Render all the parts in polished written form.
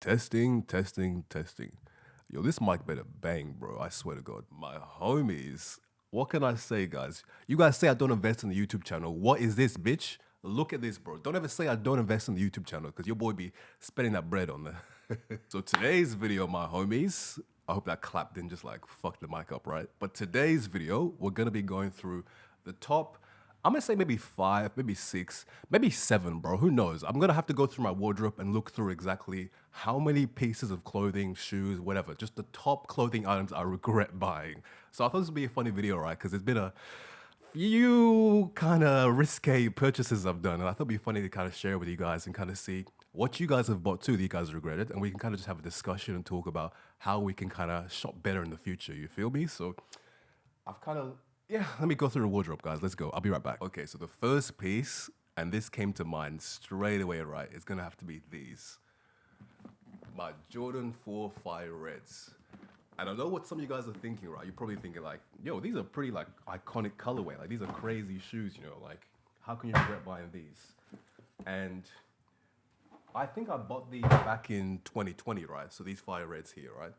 Testing, testing, testing. Yo, this mic better bang, bro. I swear to God. My homies. What can I say, guys? You guys say I don't invest in the YouTube channel. What is this, bitch? Look at this, bro. Don't ever say I don't invest in the YouTube channel because your boy be spending that bread on there. So today's video, my homies, I hope that clap didn't just like fuck the mic up, right? But today's video, we're gonna be going through the top, I'm gonna say maybe 5, maybe 6, maybe 7, bro. Who knows? I'm gonna have to go through my wardrobe and look through exactly how many pieces of clothing, shoes, whatever, just the top clothing items I regret buying. So I thought this would be a funny video, right? Because it's been a few kind of risque purchases I've done, and I thought it'd be funny to kind of share with you guys and kind of see what you guys have bought too that you guys regretted, and we can kind of just have a discussion and talk about how we can kind of shop better in the future. You feel me? So I've kind of, yeah, let me go through the wardrobe, guys. Let's go. I'll be right back. Okay, so the first piece, and this came to mind straight away, right? It's gonna have to be these. My Jordan 4 Fire Reds. And I know what some of you guys are thinking, right? You're probably thinking like, yo, these are pretty like iconic colorway. Like these are crazy shoes, you know, like how can you regret buying these? And I think I bought these back in 2020, right? So these Fire Reds here, right?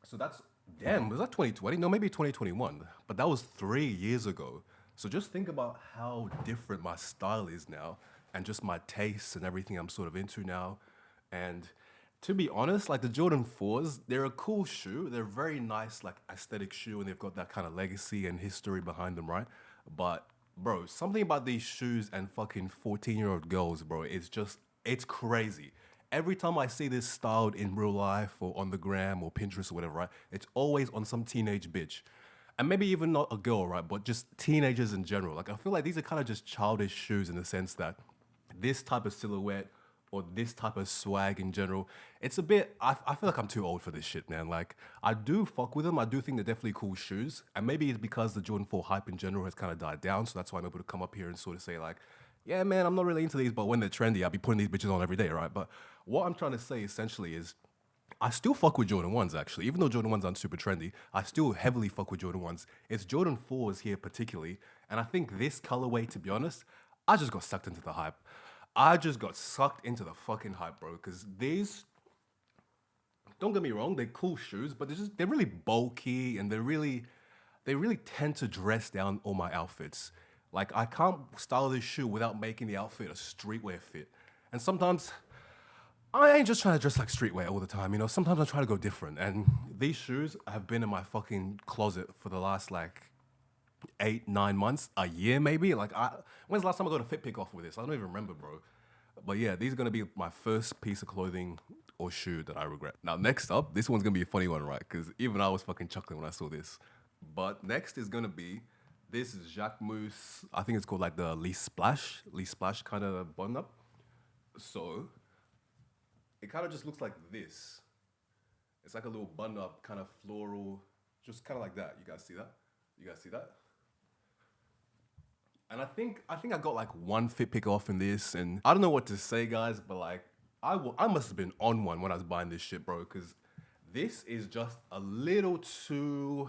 So that's, damn, was that 2020? No, maybe 2021. But that was 3 years ago. So just think about how different my style is now and just my tastes and everything I'm sort of into now. And to be honest, like the Jordan 4s, they're a cool shoe. They're a very nice, like aesthetic shoe, and they've got that kind of legacy and history behind them, right? But bro, something about these shoes and fucking 14-year-old girls, bro, it's crazy. Every time I see this styled in real life or on the gram or Pinterest or whatever, right? It's always on some teenage bitch. And maybe even not a girl, right? But just teenagers in general. Like I feel like these are kind of just childish shoes in the sense that this type of silhouette or this type of swag in general, it's a bit, I feel like I'm too old for this shit, man. Like, I do fuck with them. I do think they're definitely cool shoes. And maybe it's because the Jordan 4 hype in general has kind of died down. So that's why I'm able to come up here and sort of say like, yeah, man, I'm not really into these, but when they're trendy, I'll be putting these bitches on every day, right? But what I'm trying to say essentially is, I still fuck with Jordan 1s actually. Even though Jordan 1s aren't super trendy, I still heavily fuck with Jordan 1s. It's Jordan 4s here particularly. And I think this colorway, to be honest, I just got sucked into the hype. I just got sucked into the fucking hype, bro. Because these, don't get me wrong, they're cool shoes, but they're really bulky and they really tend to dress down all my outfits. Like I can't style this shoe without making the outfit a streetwear fit. And sometimes I ain't just trying to dress like streetwear all the time, you know. Sometimes I try to go different. And these shoes have been in my fucking closet for the last like 8, 9 months, a year maybe. When's the last time I got a fit pick off with this? I don't even remember, bro. But yeah, these are gonna be my first piece of clothing or shoe that I regret. Now, next up, this one's gonna be a funny one, right? Because even I was fucking chuckling when I saw this. But next is gonna be this is Jacques Mousse. I think it's called like the Lee Splash kind of button up. So it kind of just looks like this. It's like a little button up, kind of floral, just kind of like that. You guys see that? You guys see that? And I think I got like one fit pick off in this, and I don't know what to say, guys, but like I must have been on one when I was buying this shit, bro, because this is just a little too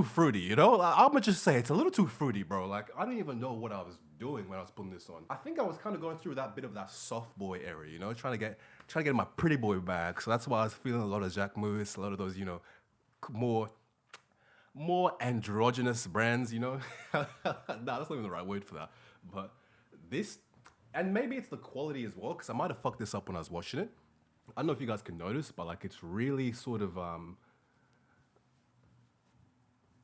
fruity, you know? Like, I'm gonna just say it's a little too fruity, bro. Like I don't even know what I was doing when I was putting this on. I think I was kind of going through that bit of that soft boy area, you know, trying to get my pretty boy bag. So that's why I was feeling a lot of Jacques Mousse, a lot of those, you know, more androgynous brands, you know? Nah, that's not even the right word for that. But this, and maybe it's the quality as well, because I might have fucked this up when I was washing it. I don't know if you guys can notice, but like it's really sort of,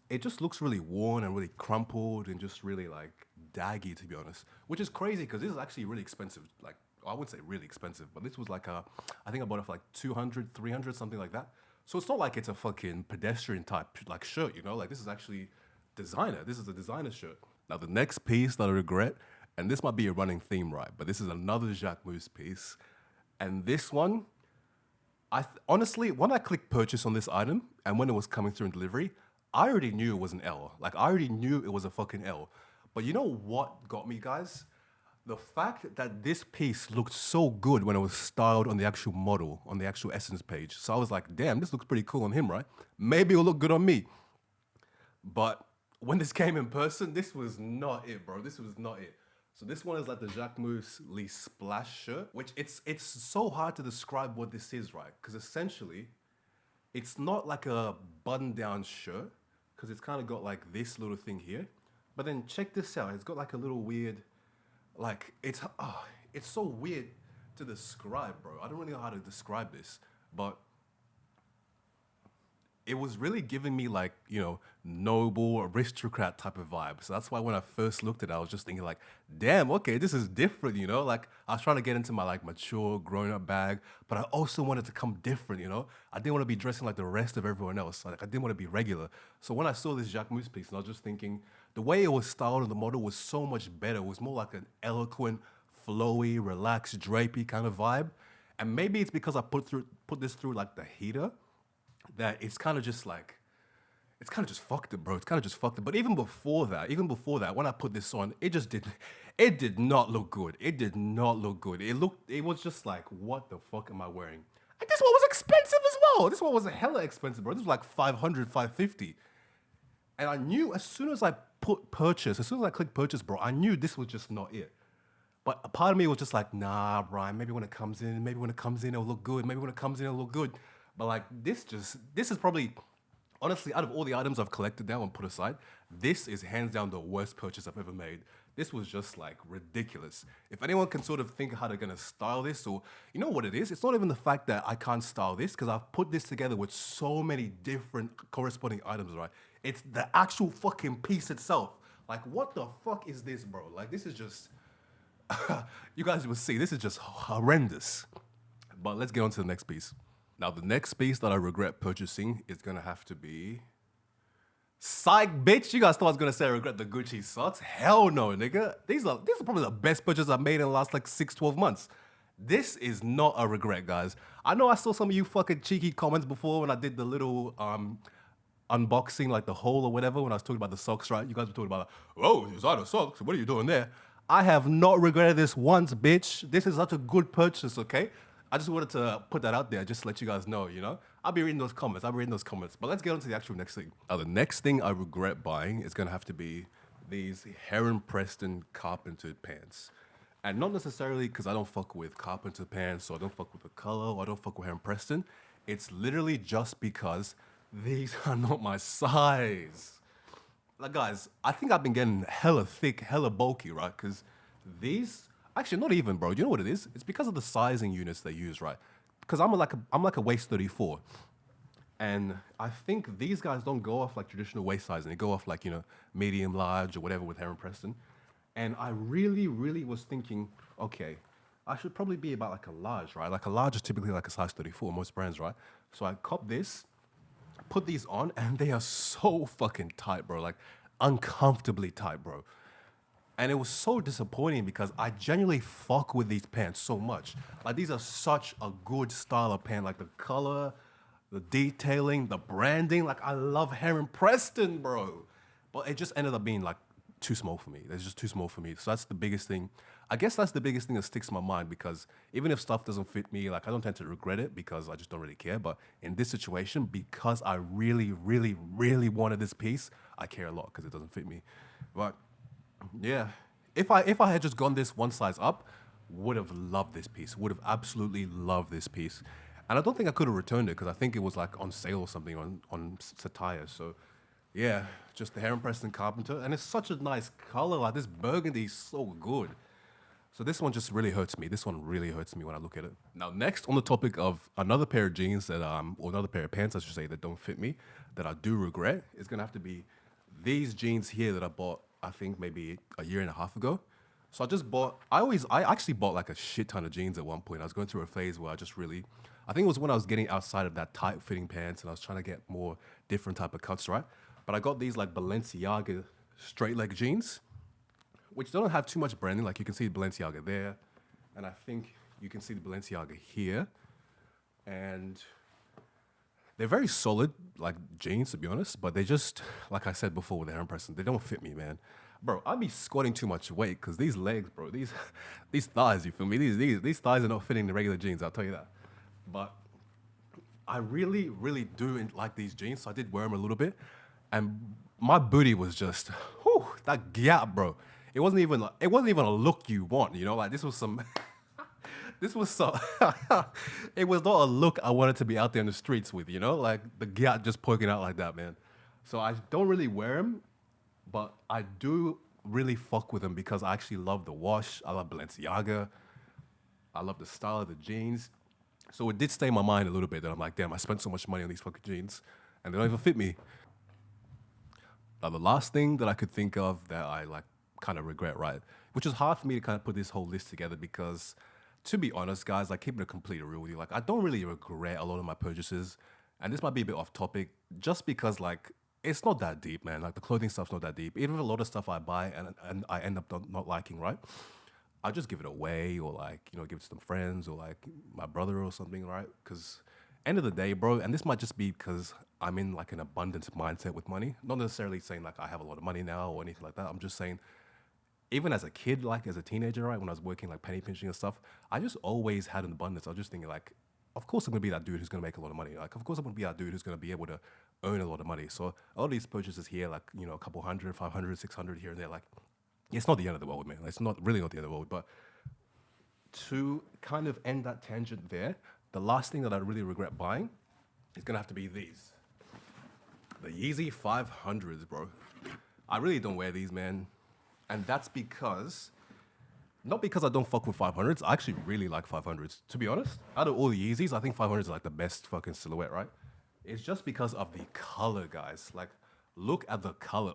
it just looks really worn and really crumpled and just really like daggy, to be honest. Which is crazy because this is actually really expensive. Like, I wouldn't say really expensive, but this was like I think I bought it for like 200, 300, something like that. So it's not like it's a fucking pedestrian type like shirt, you know? Like this is actually designer. This is a designer shirt. Now the next piece that I regret, and this might be a running theme, right? But this is another Jacques Mousse piece. And this one, honestly, when I clicked purchase on this item and when it was coming through in delivery, I already knew it was an L. Like I already knew it was a fucking L. But you know what got me, guys? The fact that this piece looked so good when it was styled on the actual model, on the actual Essence page. So I was like, damn, this looks pretty cool on him, right? Maybe it'll look good on me. But when this came in person, this was not it, bro. This was not it. So this one is like the Jacquemus Lee Splash shirt, which it's so hard to describe what this is, right? Because essentially, it's not like a button-down shirt, because it's kind of got like this little thing here. But then check this out. It's got like a little weird, like it's so weird to describe, bro. I don't really know how to describe this, but it was really giving me like, noble aristocrat type of vibe. So that's why when I first looked at it, I was just thinking like, damn, okay, this is different, Like I was trying to get into my like mature grown up bag, but I also wanted to come different. I didn't want to be dressing like the rest of everyone else. Like I didn't want to be regular. So when I saw this Jacquemus piece, and I was just thinking, the way it was styled and the model was so much better. It was more like an eloquent, flowy, relaxed, drapey kind of vibe. And maybe it's because I put this through like the heater that it's kind of just like, it's kind of just fucked it, bro. It's kind of just fucked it. But even before that, when I put this on, it did not look good. It did not look good. It was just like, what the fuck am I wearing? And this one was expensive as well. This one was hella expensive, bro. This was like 500, 550. And I knew as soon as I clicked purchase, bro, I knew this was just not it. But a part of me was just like, nah, Brian, maybe when it comes in, it'll look good. Maybe when it comes in, it'll look good. But like, this is probably, honestly, out of all the items I've collected now and put aside, this is hands down the worst purchase I've ever made. This was just like ridiculous. If anyone can sort of think how they're gonna style this, or you know what it is, it's not even the fact that I can't style this, because I've put this together with so many different corresponding items, right? It's the actual fucking piece itself. Like, what the fuck is this, bro? Like, this is just, you guys will see, this is just horrendous. But let's get on to the next piece. Now, the next piece that I regret purchasing is gonna have to be... Psych, bitch! You guys thought I was gonna say I regret the Gucci socks? Hell no, nigga. These are probably the best purchases I've made in the last like 6-12 months. This is not a regret, guys. I know I saw some of you fucking cheeky comments before when I did the little unboxing, like the haul or whatever, when I was talking about the socks, right? You guys were talking about, oh, designer socks, what are you doing there? I have not regretted this once, bitch. This is such a good purchase, okay? I just wanted to put that out there, just to let you guys know, I'll be reading those comments. But let's get on to the actual next thing. Now, the next thing I regret buying is going to have to be these Heron Preston carpentered pants. And not necessarily because I don't fuck with carpenter pants, or I don't fuck with the color, or I don't fuck with Heron Preston. It's literally just because these are not my size. Like, guys, I think I've been getting hella thick, hella bulky, right? Because these... Actually, not even, bro. Do you know what it is? It's because of the sizing units they use, right? Because I'm like a waist 34. And I think these guys don't go off like traditional waist sizing. They go off like, medium, large, or whatever with Heron Preston. And I really, really was thinking, okay, I should probably be about like a large, right? Like a large is typically like a size 34, most brands, right? So I copped this, put these on, and they are so fucking tight, bro. Like uncomfortably tight, bro. And it was so disappointing because I genuinely fuck with these pants so much. Like, these are such a good style of pant. Like, the color, the detailing, the branding. Like, I love Heron Preston, bro. But it just ended up being, like, too small for me. It's just too small for me. So that's the biggest thing. I guess that's the biggest thing that sticks in my mind, because even if stuff doesn't fit me, like, I don't tend to regret it because I just don't really care. But in this situation, because I really, really, really wanted this piece, I care a lot because it doesn't fit me. But... yeah, if I had just gone this one size up, would have loved this piece. Would have absolutely loved this piece, and I don't think I could have returned it because I think it was like on sale or something on Satire. So, yeah, just the Heron Preston Carpenter, and it's such a nice color. Like, this burgundy is so good. So this one just really hurts me. This one really hurts me when I look at it. Now, next on the topic of another pair of jeans that or another pair of pants, I should say, that don't fit me, that I do regret, is gonna have to be these jeans here that I bought, I think maybe a year and a half ago. So I actually bought like a shit ton of jeans at one point. I was going through a phase where I think it was when I was getting outside of that tight fitting pants and I was trying to get more different type of cuts, right? But I got these like Balenciaga straight leg jeans, which don't have too much branding. Like, you can see the Balenciaga there, and I think you can see the Balenciaga here. And they're very solid, like, jeans, to be honest, but they just, like I said before with the Heron Preston, they don't fit me, man. Bro, I'd be squatting too much weight because these legs, bro, these thighs, you feel me? These thighs are not fitting the regular jeans, I'll tell you that. But I really, really do like these jeans, so I did wear them a little bit, and my booty was just, whew, that gap, bro. it wasn't even a look you want, you know. Like this was some this was so it was not a look I wanted to be out there in the streets with, you know, like the gat just poking out like that, man. So I don't really wear them, but I do really fuck with them because I actually love the wash. I love Balenciaga. I love the style of the jeans. So it did stay in my mind a little bit that I'm like, damn, I spent so much money on these fucking jeans and they don't even fit me. Now, the last thing that I could think of that I like kind of regret, right? Which is hard for me to kind of put this whole list together because, to be honest, guys, like keeping it completely real with you, like I don't really regret a lot of my purchases, and this might be a bit off topic, just because like it's not that deep, man. Like the clothing stuff's not that deep. Even a lot of stuff I buy and I end up not liking, right? I just give it away or like give it to some friends or like my brother or something, right? Because end of the day, bro, and this might just be because I'm in like an abundance mindset with money. Not necessarily saying like I have a lot of money now or anything like that. I'm just saying even as a kid, like as a teenager, right, when I was working like penny pinching and stuff, I just always had an abundance. I was just thinking like, of course I'm gonna be that dude who's gonna make a lot of money. Like, of course I'm gonna be that dude who's gonna be able to earn a lot of money. So a lot of these purchases here, like a couple hundred, 500, 600 here and there, like it's not the end of the world, man. It's not really not the end of the world. But to kind of end that tangent there, the last thing that I really regret buying is gonna have to be these. The Yeezy 500s, bro. I really don't wear these, man. And that's because, not because I don't fuck with 500s, I actually really like 500s. To be honest, out of all the Yeezys, I think 500s are like the best fucking silhouette, right? It's just because of the color, guys. Like, look at the color.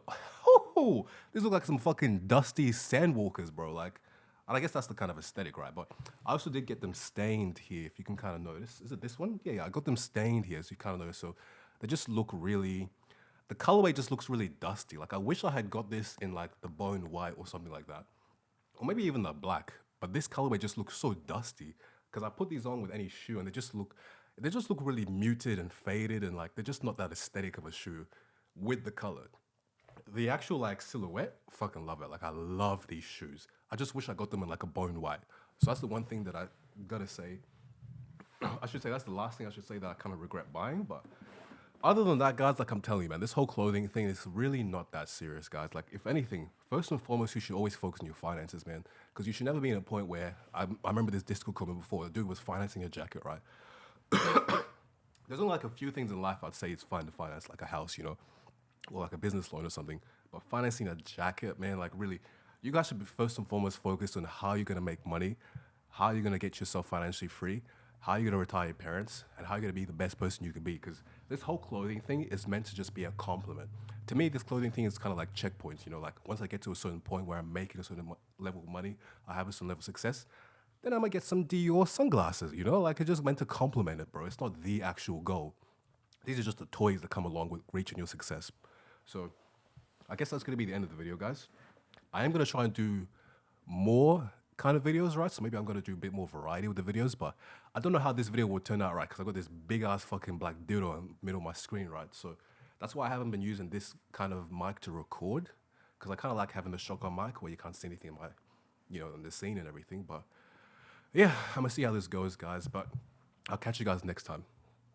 These look like some fucking dusty sandwalkers, bro. Like, and I guess that's the kind of aesthetic, right? But I also did get them stained here, if you can kind of notice. Is it this one? Yeah, I got them stained here, so you kind of notice. So they just look really, the colorway just looks really dusty. Like I wish I had got this in like the bone white or something like that. Or maybe even the black. But this colorway just looks so dusty. Because I put these on with any shoe and they just look really muted and faded and like they're just not that aesthetic of a shoe with the color. The actual like silhouette, fucking love it. Like I love these shoes. I just wish I got them in like a bone white. So that's the one thing that I gotta say. I should say that's the last thing I should say that I kind of regret buying. But other than that, guys, like I'm telling you, man, this whole clothing thing is really not that serious, guys. Like if anything, first and foremost, you should always focus on your finances, man. Because you should never be in a point where I remember this Discord comment before. The dude was financing a jacket, right? There's only like a few things in life I'd say it's fine to finance, like a house, or like a business loan or something. But financing a jacket, man, like really, you guys should be first and foremost focused on how you're gonna make money, how you're gonna get yourself financially free, how you're gonna retire your parents, and how you're gonna be the best person you can be. Because this whole clothing thing is meant to just be a compliment. To me, this clothing thing is kind of like checkpoints. Like once I get to a certain point where I'm making a certain level of money, I have a certain level of success, then I might get some Dior sunglasses. Like it's just meant to compliment it, bro. It's not the actual goal. These are just the toys that come along with reaching your success. So I guess that's going to be the end of the video, guys. I am going to try and do more kind of videos, right? So maybe I'm going to do a bit more variety with the videos, but I don't know how this video will turn out, right? Because I've got this big-ass fucking black dildo in the middle of my screen, right? So that's why I haven't been using this kind of mic to record, because I kind of like having the shotgun mic where you can't see anything in my, in the scene and everything. But yeah, I'm going to see how this goes, guys, but I'll catch you guys next time.